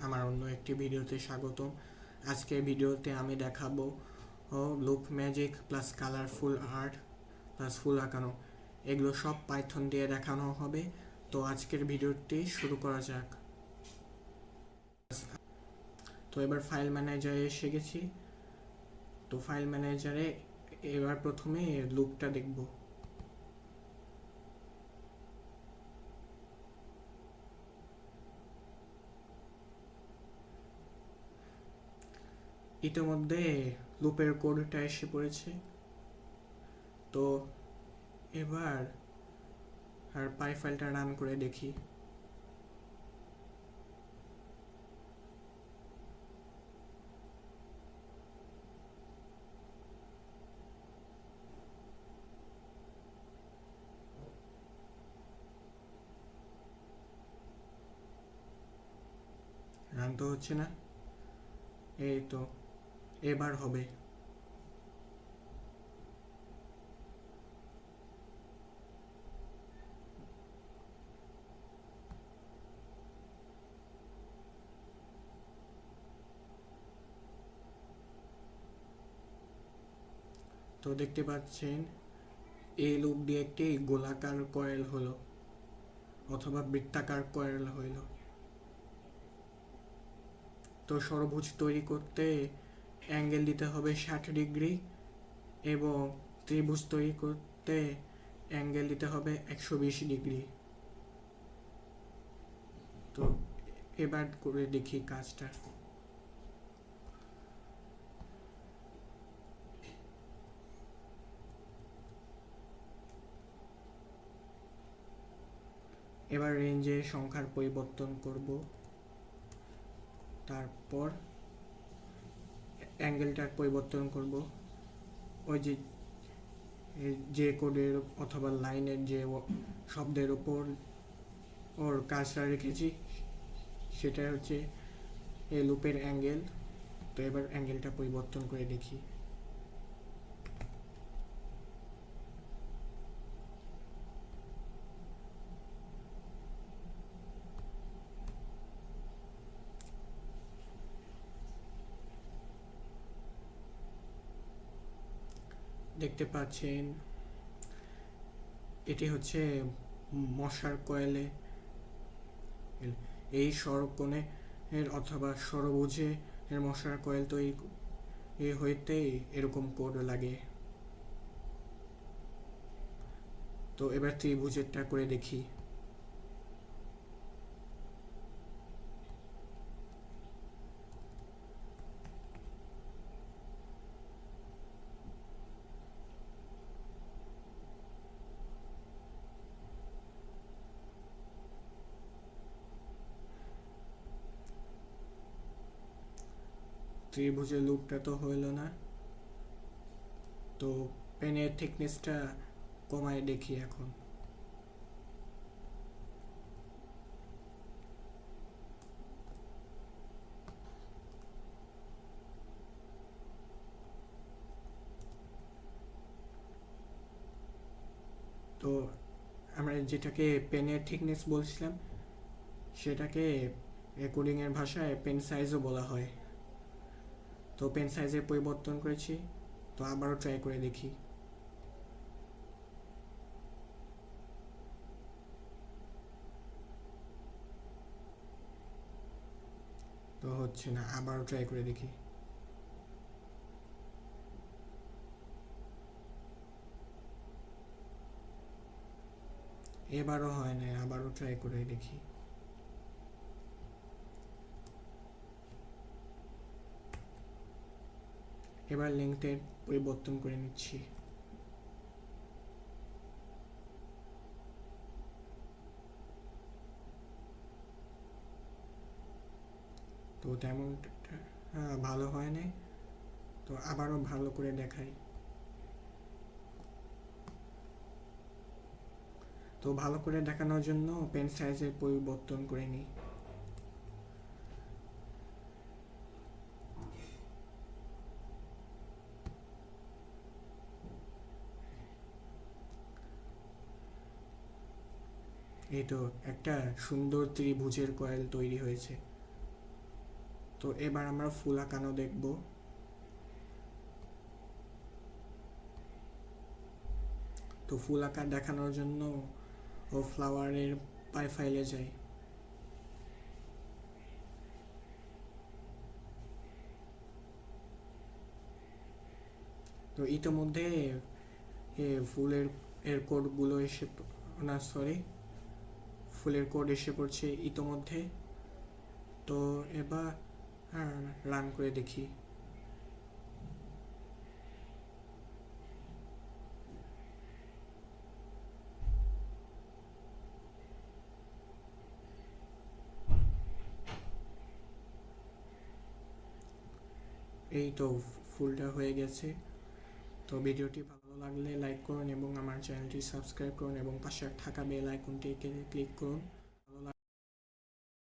আমার অন্য একটি ভিডিওতে স্বাগতম। আজকের ভিডিওতে আমি দেখাবো loop magic plus colourful art plus ফুল আঁকানো, এগুলো সব পাইথন দিয়ে দেখানো হবে। তো আজকের ভিডিওটি শুরু করা যাক। তো এবার ফাইল ম্যানেজারে এসে গেছি। তো ফাইল ম্যানেজারে এবার প্রথমে লুপটা দেখব। ইতিমধ্যে লুপের কোডটা এসে পড়েছে। তো এবার পাই ফাইলটা রান করে দেখি। রান তো হচ্ছে না, এই তো এবার হবে। তো দেখতে পাচ্ছেন এই লুপ দিয়ে একটি গোলাকার কয়েল হলো অথবা বৃত্তাকার কয়েল হইল। তো ষড়ভুজ তৈরি করতে অ্যাঙ্গেল দিতে হবে 60 ডিগ্রি এবং ত্রিভুজ তৈরি করতে অ্যাঙ্গেল দিতে হবে 120 ডিগ্রি। তো এবার করে দেখি কাজটা। এবার রেঞ্জের সংখ্যার পরিবর্তন করব, তারপর অ্যাঙ্গেলটার পরিবর্তন করব। ওই যে কোডের অথবা লাইনের যে শব্দের উপর ওর কাজটা রেখেছি সেটা হচ্ছে এই লুপের অ্যাঙ্গেল। তো এবার অ্যাঙ্গেলটা পরিবর্তন করে দেখি। দেখতে পাচ্ছেন এটি হচ্ছে মশার কয়েলে এই ষড়কোণে অথবা ষড়ভুজে এর মশার কয়েল তৈরি হইতেই এরকম কোড লাগে। তো এবার ত্রিভুজেরটা করে দেখি। ত্রিভুজের লুপটা তো হইল না, তো পেনের থিকনেসটা কমায় দেখি এখন। তো আমরা যেটাকে পেনের থিকনেস বলছিলাম সেটাকে কোডিংয়ের ভাষায় পেন সাইজও বলা হয়। তো পেন সাইজে পরিবর্তন করেছি। তো আবারও ট্রাই করে দেখি। তো হচ্ছে না, আবারও ট্রাই করে দেখি। এবারও হয় না, আবারও ট্রাই করে দেখি। এবার লেংথের পরিবর্তন করে নিচ্ছি। তো তেমন ভালো হয় নাই, তো আবারও ভালো করে দেখাই। তো ভালো করে দেখানোর জন্য পেন সাইজের পরিবর্তন করে নিই। এই তো একটা সুন্দর ত্রিভুজের কয়েল তৈরি হয়েছে। তো এবার আমরা ফুল আঁকানো দেখব। তো ফুল আঁকা দেখানোর জন্য ও ফ্লাওয়ারের পাই ফাইলে যাই। তো ইতোমধ্যে ফুলের কোডগুলো ফুলের কোড এসে পড়ছে ইতোমধ্যে। তো এবার রান করে দেখি। এই তো ফুলটা হয়ে গেছে। তো ভিডিওটি ভালো লাগলে লাইক করুন এবং আমার চ্যানেলটি সাবস্ক্রাইব করুন এবং পাশে থাকা বেল আইকনটিকে ক্লিক করুন।